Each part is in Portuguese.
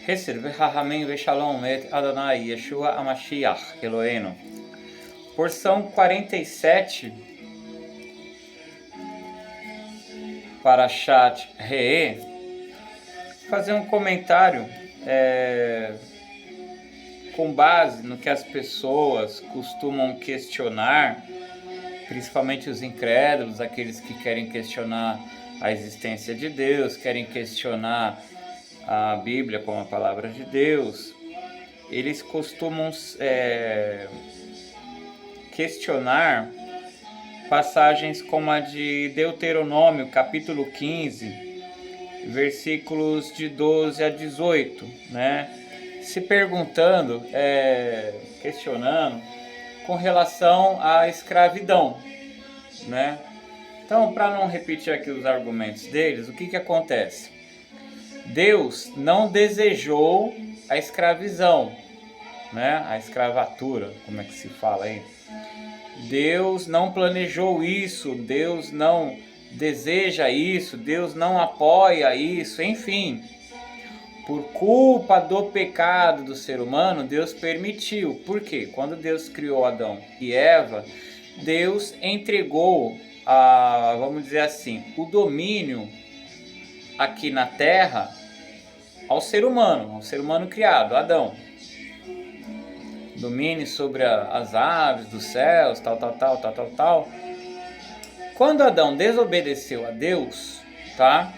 Hesed v'Rahamim v'Shalom et Adonai Yeshua HaMashiach Eloheinu. Porção 47, Parashat Re'eh. Fazer um comentário com base no que as pessoas costumam questionar, principalmente os incrédulos, aqueles que querem questionar a existência de Deus, querem questionar a Bíblia como a palavra de Deus. Eles costumam questionar passagens como a de Deuteronômio, capítulo 15, versículos de 12 a 18, né? Se perguntando, questionando com relação à escravidão, né? Então, para não repetir aqui os argumentos deles, o que acontece? Deus não desejou a escravidão, né? A escravatura, como é que se fala aí? Deus não planejou isso, Deus não deseja isso, Deus não apoia isso, enfim. Por culpa do pecado do ser humano, Deus permitiu. Por quê? Quando Deus criou Adão e Eva, Deus entregou, vamos dizer assim, o domínio aqui na terra ao ser humano criado, Adão. Domínio sobre as aves dos céus, tal. Quando Adão desobedeceu a Deus, tá?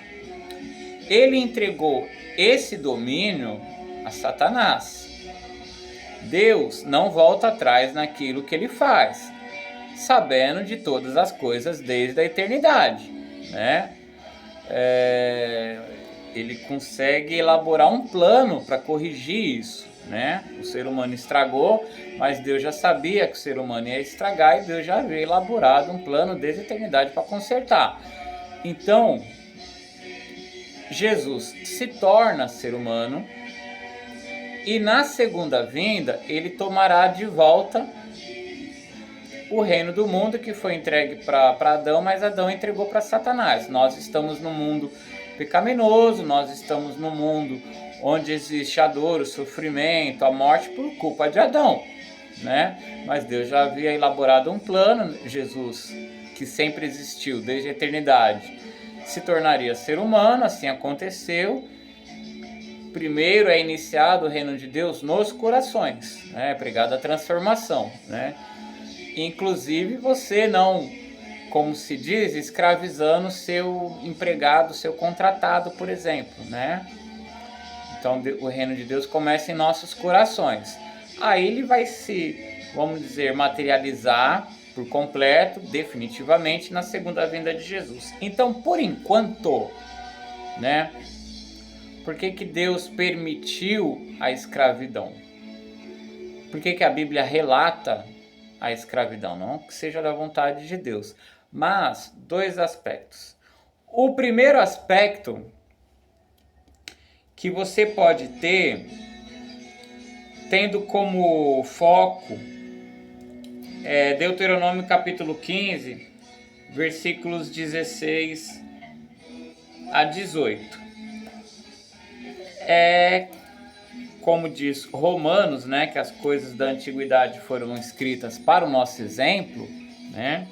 Ele entregou esse domínio a Satanás. Deus não volta atrás naquilo que ele faz, sabendo de todas as coisas desde a eternidade, né? Ele consegue elaborar um plano para corrigir isso, né? O ser humano estragou, mas Deus já sabia que o ser humano ia estragar e Deus já havia elaborado um plano desde a eternidade para consertar. Então, Jesus se torna ser humano e na segunda vinda ele tomará de volta o reino do mundo que foi entregue para Adão, mas Adão entregou para Satanás. Nós estamos no mundo pecaminoso, nós estamos no mundo onde existe a dor, o sofrimento, a morte por culpa de Adão, né? Mas Deus já havia elaborado um plano. Jesus, que sempre existiu desde a eternidade, se tornaria ser humano, assim aconteceu. Primeiro é iniciado o reino de Deus nos corações, né? Pregada a transformação, né? Inclusive você não, como se diz, escravizando seu empregado, seu contratado, por exemplo, né? Então o reino de Deus começa em nossos corações. Aí ele vai se, vamos dizer, materializar por completo, definitivamente, na segunda vinda de Jesus. Então, por enquanto, né? Por que Deus permitiu a escravidão? Por que a Bíblia relata a escravidão? Não que seja da vontade de Deus, mas dois aspectos. O primeiro aspecto que você pode ter, tendo como foco Deuteronômio capítulo 15, versículos 16 a 18. Como diz Romanos, né, que as coisas da antiguidade foram escritas para o nosso exemplo, né?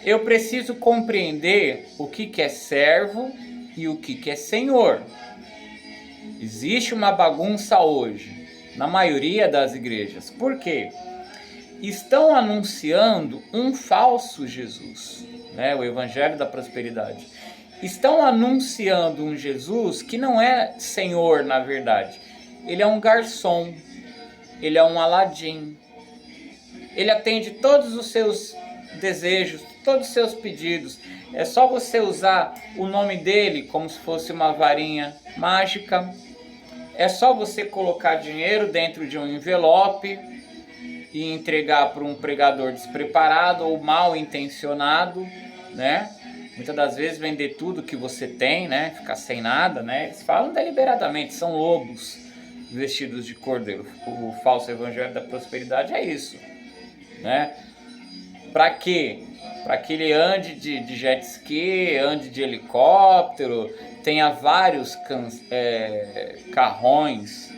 Eu preciso compreender o que é servo e o que é senhor. Existe uma bagunça hoje na maioria das igrejas. Por quê? Estão anunciando um falso Jesus, né? O evangelho da prosperidade. Estão anunciando um Jesus que não é senhor, na verdade. Ele é um garçom, ele é um Aladim. Ele atende todos os seus desejos, todos os seus pedidos. É só você usar o nome dele como se fosse uma varinha mágica. É só você colocar dinheiro dentro de um envelope e entregar para um pregador despreparado ou mal intencionado, né? Muitas das vezes vender tudo que você tem, né? Ficar sem nada, né? Eles falam deliberadamente, são lobos vestidos de cordeiro. O falso evangelho da prosperidade é isso, né? Para quê? Para que ele ande de jet ski, ande de helicóptero, tenha vários carrões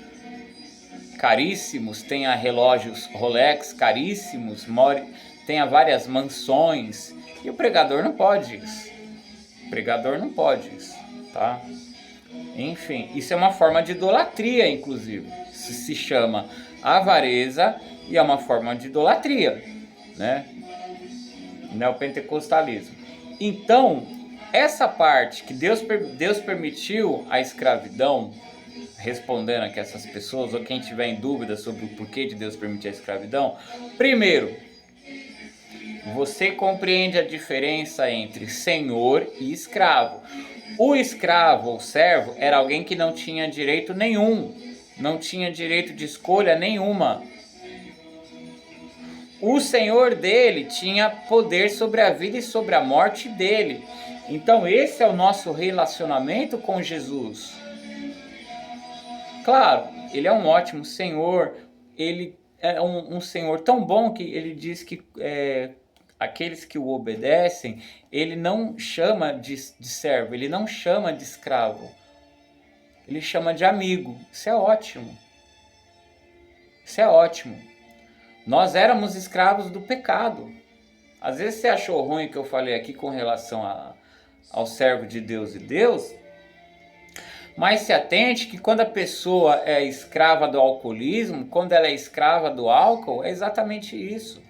caríssimos, tenha relógios Rolex caríssimos, tenha várias mansões. E o pregador não pode isso. O pregador não pode isso, tá? Enfim, isso é uma forma de idolatria, inclusive. Isso se chama avareza e é uma forma de idolatria, né? Neopentecostalismo. Então, essa parte que Deus permitiu a escravidão, respondendo aqui essas pessoas, ou quem tiver em dúvida sobre o porquê de Deus permitir a escravidão, primeiro, você compreende a diferença entre senhor e escravo. O escravo ou servo era alguém que não tinha direito nenhum, não tinha direito de escolha nenhuma. O senhor dele tinha poder sobre a vida e sobre a morte dele. Então esse é o nosso relacionamento com Jesus. Claro, ele é um ótimo senhor, ele é um senhor tão bom que ele diz que aqueles que o obedecem, ele não chama de servo, ele não chama de escravo, ele chama de amigo. Isso é ótimo. Isso é ótimo. Nós éramos escravos do pecado. Às vezes você achou ruim o que eu falei aqui com relação ao servo de Deus e Deus, mas se atente que quando a pessoa é escrava do alcoolismo, quando ela é escrava do álcool, é exatamente isso.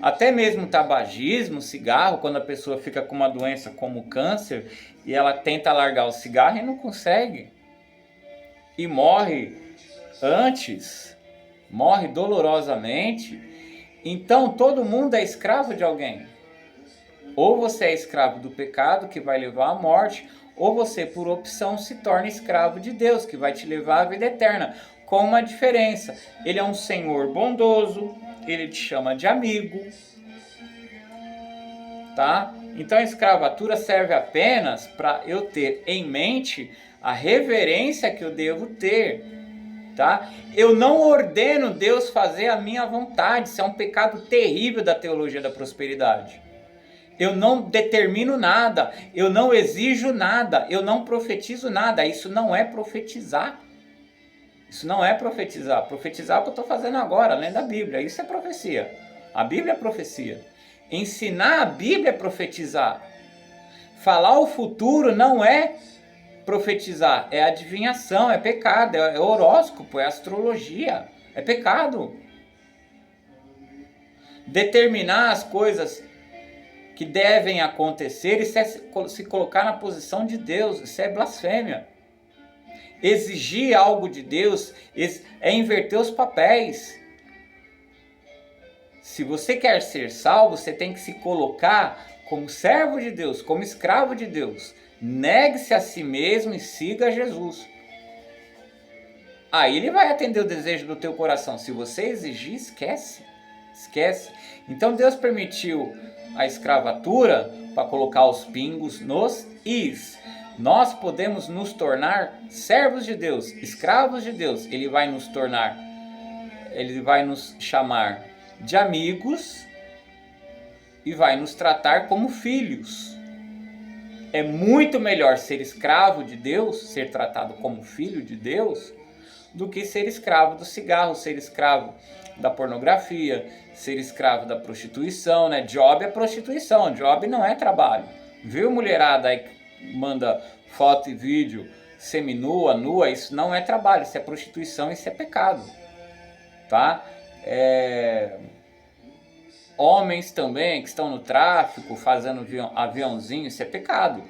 Até mesmo o tabagismo, cigarro, quando a pessoa fica com uma doença como câncer e ela tenta largar o cigarro e não consegue. E morre antes, morre dolorosamente. Então todo mundo é escravo de alguém. Ou você é escravo do pecado, que vai levar à morte, ou você, por opção, se torna escravo de Deus, que vai te levar à vida eterna. Com uma diferença: ele é um Senhor bondoso, ele te chama de amigo, tá? Então a escravatura serve apenas para eu ter em mente a reverência que eu devo ter, tá? Eu não ordeno Deus fazer a minha vontade. Isso é um pecado terrível da teologia da prosperidade. Eu não determino nada, eu não exijo nada, eu não profetizo nada. Isso não é profetizar. Isso não é profetizar. Profetizar é o que eu estou fazendo agora, lendo a Bíblia. Isso é profecia. A Bíblia é profecia. Ensinar a Bíblia é profetizar. Falar o futuro não é profetizar, é adivinhação, é pecado, é horóscopo, é astrologia, é pecado. Determinar as coisas que devem acontecer, isso é se colocar na posição de Deus, isso é blasfêmia. Exigir algo de Deus é inverter os papéis. Se você quer ser salvo, você tem que se colocar como servo de Deus, como escravo de Deus. Negue-se a si mesmo e siga Jesus. Aí ele vai atender o desejo do teu coração. Se você exigir, esquece. Esquece. Então Deus permitiu a escravatura para colocar os pingos nos is. Nós podemos nos tornar servos de Deus, escravos de Deus. Ele vai nos chamar de amigos e vai nos tratar como filhos. É muito melhor ser escravo de Deus, ser tratado como filho de Deus, do que ser escravo do cigarro, ser escravo da pornografia, ser escravo da prostituição, né? Job é prostituição, job não é trabalho. Viu, mulherada aí que manda foto e vídeo seminua, nua, isso não é trabalho, isso é prostituição, isso é pecado, tá? Homens também que estão no tráfico, fazendo aviãozinho, isso é pecado.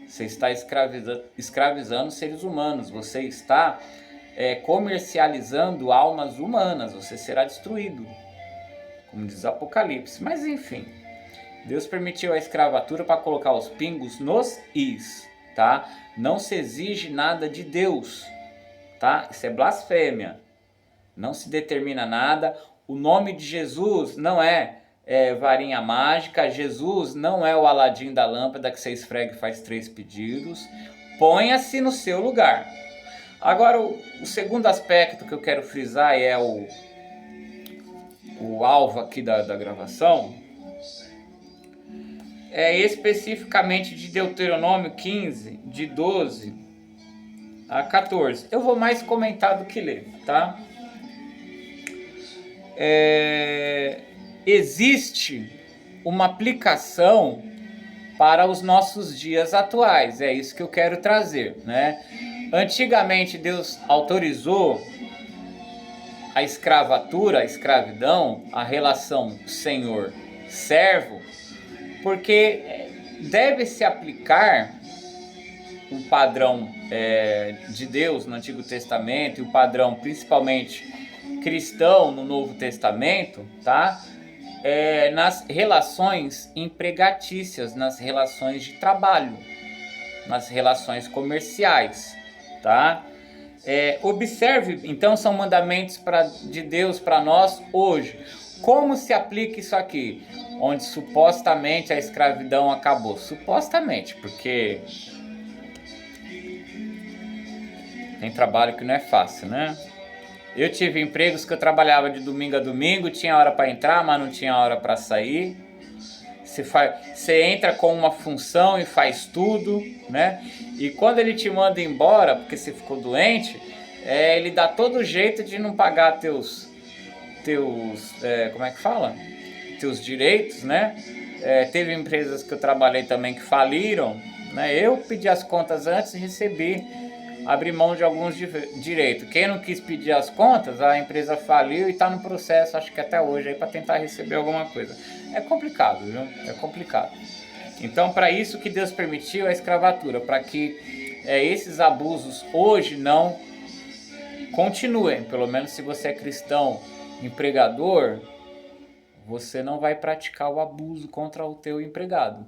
Você está escravizando seres humanos, você está comercializando almas humanas, você será destruído, como diz Apocalipse. Mas enfim, Deus permitiu a escravatura para colocar os pingos nos is, tá? Não se exige nada de Deus, tá? Isso é blasfêmia. Não se determina nada. O nome de Jesus não é varinha mágica. Jesus não é o Aladim da lâmpada que você esfrega e faz 3 pedidos. Ponha-se no seu lugar. Agora, o segundo aspecto que eu quero frisar é o alvo aqui da gravação é especificamente de Deuteronômio 15, de 12 a 14. Eu vou mais comentar do que ler, tá? Existe uma aplicação para os nossos dias atuais, é isso que eu quero trazer, né? Antigamente Deus autorizou a escravatura, a escravidão, a relação senhor-servo, porque deve se aplicar o padrão de Deus no Antigo Testamento e o padrão principalmente cristão no Novo Testamento, tá? Nas relações empregatícias, nas relações de trabalho, nas relações comerciais, tá? Observe, então, são mandamentos de Deus para nós hoje. Como se aplica isso aqui? Onde supostamente a escravidão acabou. Supostamente, porque tem trabalho que não é fácil, né? Eu tive empregos que eu trabalhava de domingo a domingo, tinha hora para entrar, mas não tinha hora para sair. Você entra com uma função e faz tudo, né? E quando ele te manda embora, porque você ficou doente, ele dá todo jeito de não pagar teus como é que fala? Teus direitos, né? Teve empresas que eu trabalhei também que faliram, né? Eu pedi as contas antes e recebi, abri mão de alguns direitos. Quem não quis pedir as contas, a empresa faliu e está no processo, acho que até hoje, para tentar receber alguma coisa. É complicado, viu? É complicado. Então, para isso que Deus permitiu a escravatura, para que esses abusos hoje não continuem. Pelo menos se você é cristão, empregador, você não vai praticar o abuso contra o teu empregado.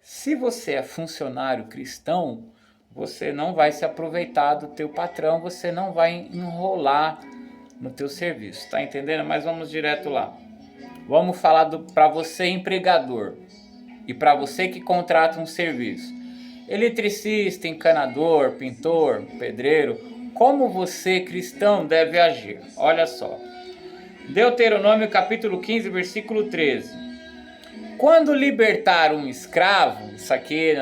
Se você é funcionário cristão, você não vai se aproveitar do teu patrão, você não vai enrolar no teu serviço, tá entendendo? Mas vamos direto lá. Vamos falar para você empregador e para você que contrata um serviço. Eletricista, encanador, pintor, pedreiro, como você cristão deve agir? Olha só. Deuteronômio capítulo 15, versículo 13. Quando libertar um escravo, isso aqui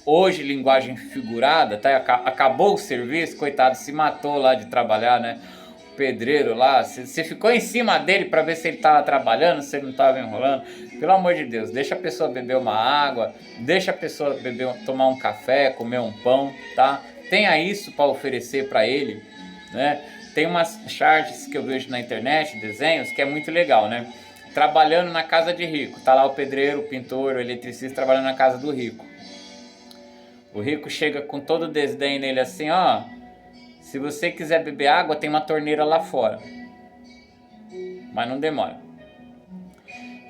hoje linguagem figurada, tá? Acabou o serviço, coitado, se matou lá de trabalhar, né? O pedreiro lá, você ficou em cima dele para ver se ele estava trabalhando, se ele não estava enrolando. Pelo amor de Deus, deixa a pessoa beber uma água, deixa a pessoa tomar um café, comer um pão, tá? Tenha isso para oferecer para ele, né? Tem umas charts que eu vejo na internet, desenhos, que é muito legal, né? Trabalhando na casa de rico, tá lá o pedreiro, o pintor, o eletricista trabalhando na casa do rico. O rico chega com todo o desdém nele assim, ó, se você quiser beber água, tem uma torneira lá fora. Mas não demora.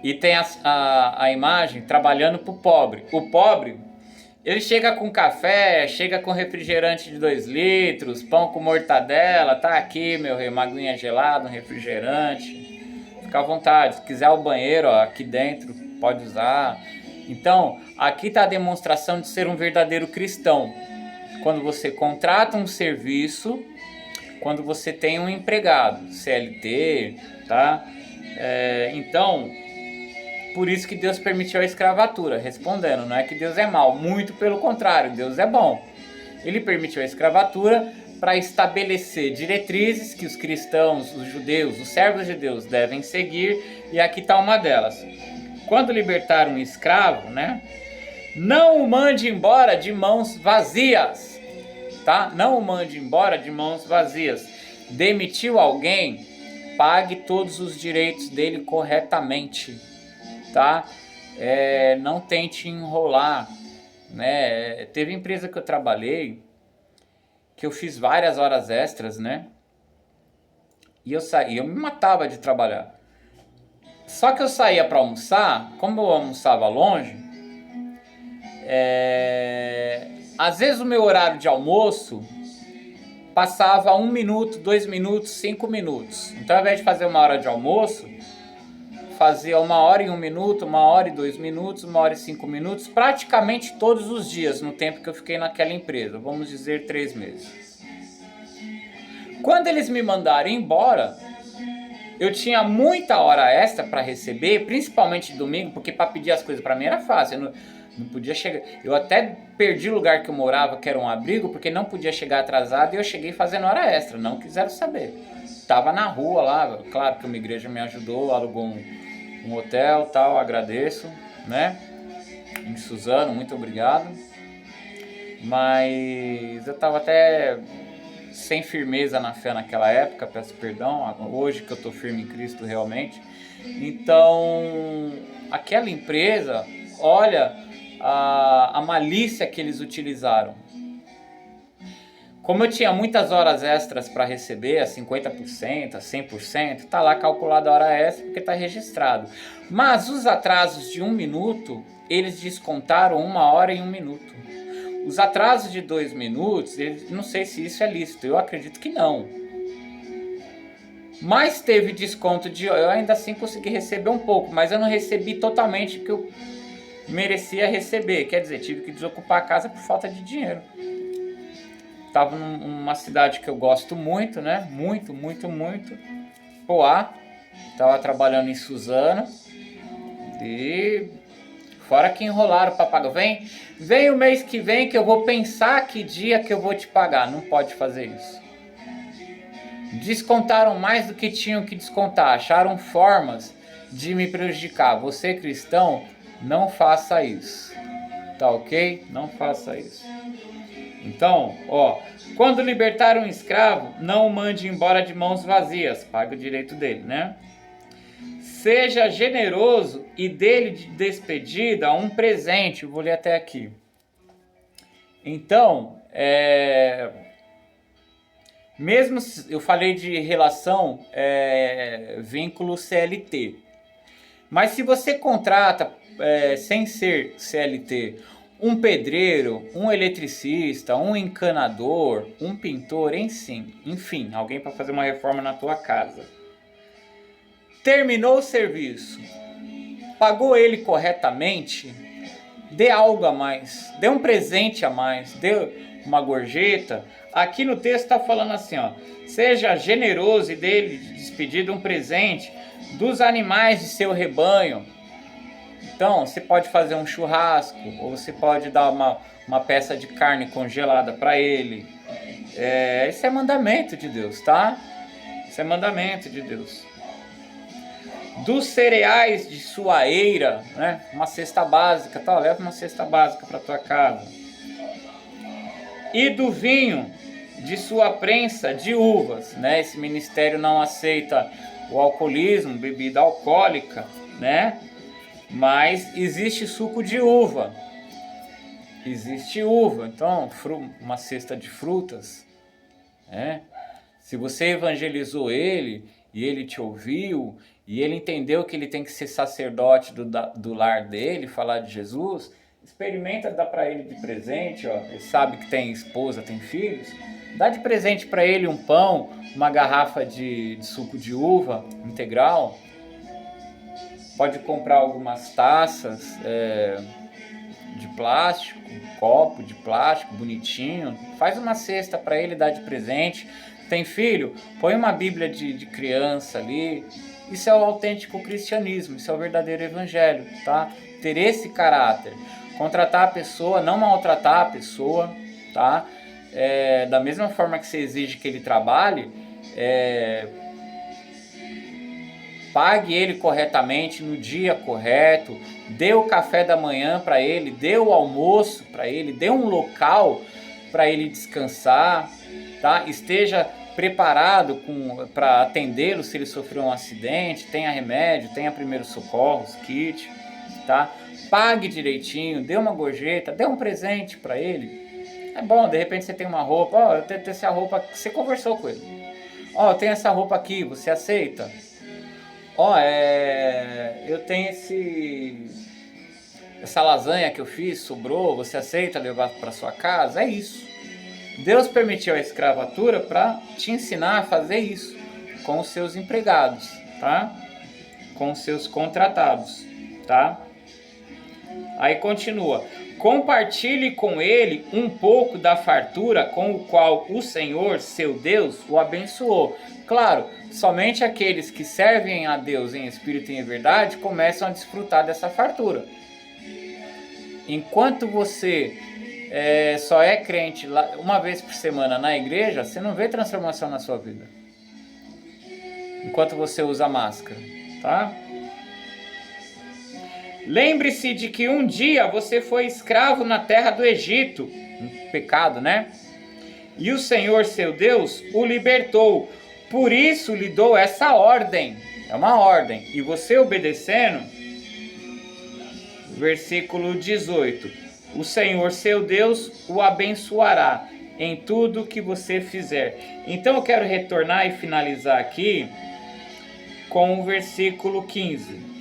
E tem a imagem trabalhando pro pobre. O pobre, ele chega com café, chega com refrigerante de 2 litros, pão com mortadela, tá aqui, meu rei, uma aguinha gelada, um refrigerante. Fica à vontade, se quiser o banheiro, ó, aqui dentro, pode usar. Então, aqui está a demonstração de ser um verdadeiro cristão. Quando você contrata um serviço, quando você tem um empregado, CLT, tá? Então, por isso que Deus permitiu a escravatura, respondendo, não é que Deus é mau, muito pelo contrário, Deus é bom. Ele permitiu a escravatura para estabelecer diretrizes que os cristãos, os judeus, os servos de Deus devem seguir, e aqui está uma delas. Quando libertar um escravo, né, não o mande embora de mãos vazias, tá? Não o mande embora de mãos vazias. Demitiu alguém, pague todos os direitos dele corretamente, tá? Não tente enrolar, né? Teve empresa que eu trabalhei, que eu fiz várias horas extras, né? E eu me matava de trabalhar. Só que eu saía para almoçar, como eu almoçava longe, às vezes o meu horário de almoço passava 1 minuto, 2 minutos, 5 minutos. Então, ao invés de fazer 1 hora de almoço, fazia 1 hora e 1 minuto, 1 hora e 2 minutos, 1 hora e 5 minutos, praticamente todos os dias, no tempo que eu fiquei naquela empresa, vamos dizer 3 meses. Quando eles me mandarem embora, Eu tinha muita hora extra para receber, principalmente domingo, porque para pedir as coisas para mim era fácil. Eu não podia chegar. Eu até perdi o lugar que eu morava, que era um abrigo, porque não podia chegar atrasado e eu cheguei fazendo hora extra. Não quiseram saber. Tava na rua lá, claro que uma igreja me ajudou, alugou um hotel, tal, agradeço, né? Em Suzano, muito obrigado. Mas eu tava até sem firmeza na fé naquela época, peço perdão, hoje que eu tô firme em Cristo realmente. Então, aquela empresa, olha a malícia que eles utilizaram. Como eu tinha muitas horas extras para receber, a 50%, a 100%, tá lá calculada a hora extra porque tá registrado. Mas os atrasos de 1 minuto, eles descontaram 1 hora e 1 minuto. Os atrasos de 2 minutos, não sei se isso é lícito, eu acredito que não. Mas teve desconto eu ainda assim consegui receber um pouco, mas eu não recebi totalmente o que eu merecia receber. Quer dizer, tive que desocupar a casa por falta de dinheiro. Estava numa cidade que eu gosto muito, né? Muito, muito, muito. Poá. Estava trabalhando em Suzano. E fora que enrolaram para pagar. Vem o mês que vem que eu vou pensar que dia que eu vou te pagar. Não pode fazer isso. Descontaram mais do que tinham que descontar. Acharam formas de me prejudicar. Você, cristão, não faça isso. Tá ok? Não faça isso. Então, ó, quando libertar um escravo, não o mande embora de mãos vazias. Paga o direito dele, né? Seja generoso e dele de despedida um presente. Vou ler até aqui. Então, mesmo eu falei de relação, vínculo CLT. Mas se você contrata, sem ser CLT, um pedreiro, um eletricista, um encanador, um pintor, enfim, alguém para fazer uma reforma na tua casa. Terminou o serviço, pagou ele corretamente, dê algo a mais, dê um presente a mais, dê uma gorjeta. Aqui no texto está falando assim, ó, seja generoso e dê despedido um presente dos animais de seu rebanho. Então, você pode fazer um churrasco, ou você pode dar uma peça de carne congelada para ele. Isso é mandamento de Deus, tá? Isso é mandamento de Deus. Dos cereais de sua eira, né? Uma cesta básica, tá? Leva uma cesta básica para tua casa. E do vinho de sua prensa de uvas, né? Esse ministério não aceita o alcoolismo, bebida alcoólica, né? Mas existe suco de uva. Existe uva. Então, uma cesta de frutas. Né? Se você evangelizou ele e ele te ouviu e ele entendeu que ele tem que ser sacerdote do lar dele, falar de Jesus, experimenta dar para ele de presente. Ó. Ele sabe que tem esposa, tem filhos. Dá de presente para ele um pão, uma garrafa de suco de uva integral. Pode comprar algumas taças de plástico, um copo de plástico bonitinho. Faz uma cesta para ele dar de presente. Tem filho? Põe uma Bíblia de criança ali. Isso é o autêntico cristianismo, isso é o verdadeiro evangelho, tá? Ter esse caráter. Contratar a pessoa, não maltratar a pessoa, tá? Da mesma forma que você exige que ele trabalhe, pague ele corretamente, no dia correto, dê o café da manhã para ele, dê o almoço para ele, dê um local para ele descansar, tá? Esteja preparado para atendê-lo se ele sofreu um acidente, tenha remédio, tenha primeiros socorros, kit, tá? Pague direitinho, dê uma gorjeta, dê um presente para ele. É bom, de repente você tem uma roupa, eu tenho essa roupa, você conversou com ele. Eu tenho essa roupa aqui, você aceita? Eu tenho essa lasanha que eu fiz, sobrou, você aceita levar para sua casa? É isso. Deus permitiu a escravatura para te ensinar a fazer isso com os seus empregados, tá? Com os seus contratados, tá? Aí continua. compartilhe com ele um pouco da fartura com o qual o Senhor, seu Deus, o abençoou. Claro, somente aqueles que servem a Deus em espírito e em verdade começam a desfrutar dessa fartura. Enquanto você só é crente uma vez por semana na igreja, você não vê transformação na sua vida. Enquanto você usa máscara, tá? Lembre-se de que um dia você foi escravo na terra do Egito, pecado, né? E o Senhor, seu Deus, o libertou. Por isso lhe dou essa ordem. É uma ordem. E você obedecendo, versículo 18. O Senhor, seu Deus, o abençoará em tudo que você fizer. Então eu quero retornar e finalizar aqui com o versículo 15.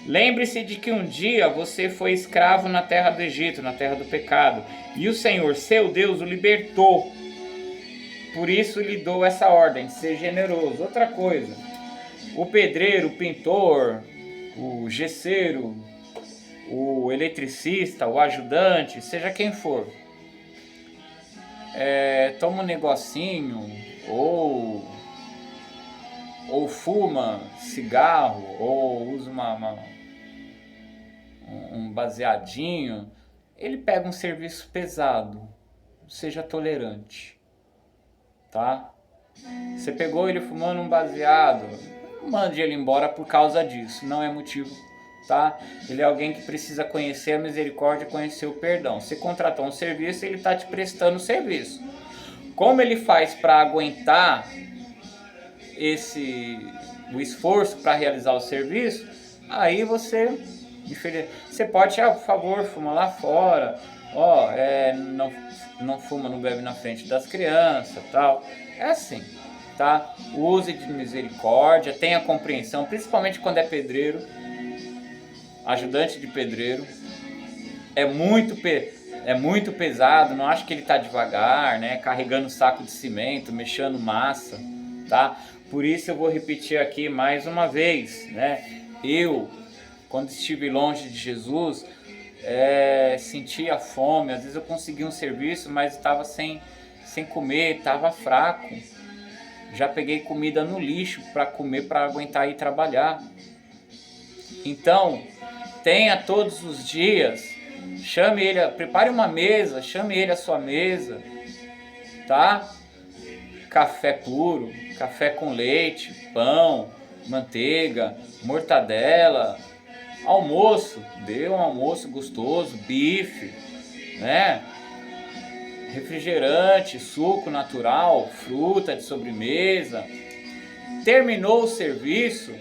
Lembre-se de que um dia você foi escravo na terra do Egito, na terra do pecado. E o Senhor, seu Deus, o libertou. Por isso lhe dou essa ordem, ser generoso. Outra coisa, o pedreiro, o pintor, o gesseiro, o eletricista, o ajudante, seja quem for, toma um negocinho, ou fuma cigarro, ou usa um baseadinho, ele pega um serviço pesado, seja tolerante, tá? Você pegou ele fumando um baseado, não mande ele embora por causa disso, não é motivo, tá? Ele é alguém que precisa conhecer a misericórdia, conhecer o perdão. Você contratou um serviço, ele está te prestando serviço. Como ele faz para aguentar o esforço para realizar o serviço, aí você pode, por favor, fuma lá fora, não fuma, não bebe na frente das crianças, tal. É assim, tá? Use de misericórdia, tenha compreensão, principalmente quando é pedreiro, ajudante de pedreiro. É muito pesado, não acho que ele está devagar, né? Carregando saco de cimento, mexendo massa, tá? Por isso eu vou repetir aqui mais uma vez, né? Eu, quando estive longe de Jesus, sentia fome. Às vezes eu conseguia um serviço, mas estava sem comer, estava fraco. Já peguei comida no lixo para comer, para aguentar ir trabalhar. Então, tenha todos os dias, chame ele, prepare uma mesa, chame ele à sua mesa, tá? Café puro, café com leite, pão, manteiga, mortadela, almoço, dê um almoço gostoso, bife, né? Refrigerante, suco natural, fruta de sobremesa. Terminou o serviço,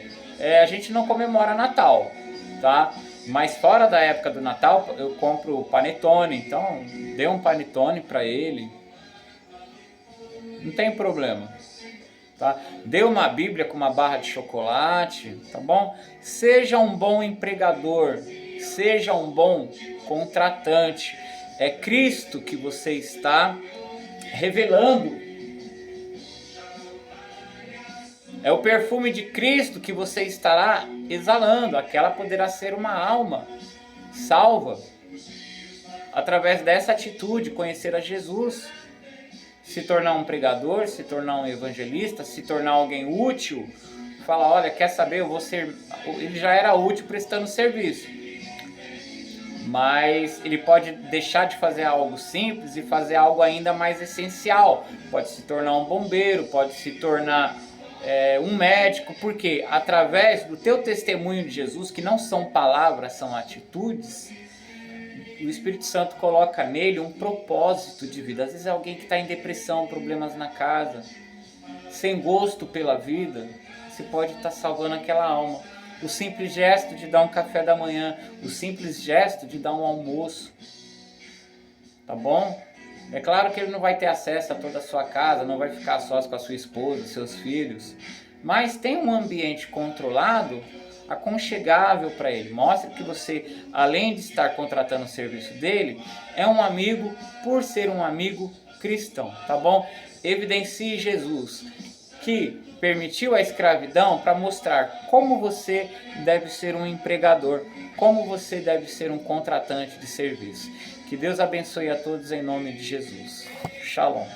a gente não comemora Natal, tá? Mas fora da época do Natal eu compro panetone, então dê um panetone para ele. Não tem problema, tá? Dê uma Bíblia com uma barra de chocolate, tá bom? Seja um bom empregador, seja um bom contratante. É Cristo que você está revelando. É o perfume de Cristo que você estará exalando. Aquela poderá ser uma alma salva através dessa atitude, conhecer a Jesus. Se tornar um pregador, se tornar um evangelista, se tornar alguém útil, fala, olha, quer saber, eu vou ser... Ele já era útil prestando serviço, mas ele pode deixar de fazer algo simples e fazer algo ainda mais essencial. Pode se tornar um bombeiro, pode se tornar um médico, porque através do teu testemunho de Jesus, que não são palavras, são atitudes, o Espírito Santo coloca nele um propósito de vida. Às vezes é alguém que está em depressão, problemas na casa, sem gosto pela vida, você pode estar salvando aquela alma. O simples gesto de dar um café da manhã, o simples gesto de dar um almoço, tá bom? É claro que ele não vai ter acesso a toda a sua casa, não vai ficar sós com a sua esposa, seus filhos, mas tem um ambiente controlado, aconchegável para ele. Mostre que você, além de estar contratando o serviço dele, é um amigo por ser um amigo cristão, tá bom? Evidencie Jesus, que permitiu a escravidão para mostrar como você deve ser um empregador, como você deve ser um contratante de serviço. Que Deus abençoe a todos em nome de Jesus. Shalom.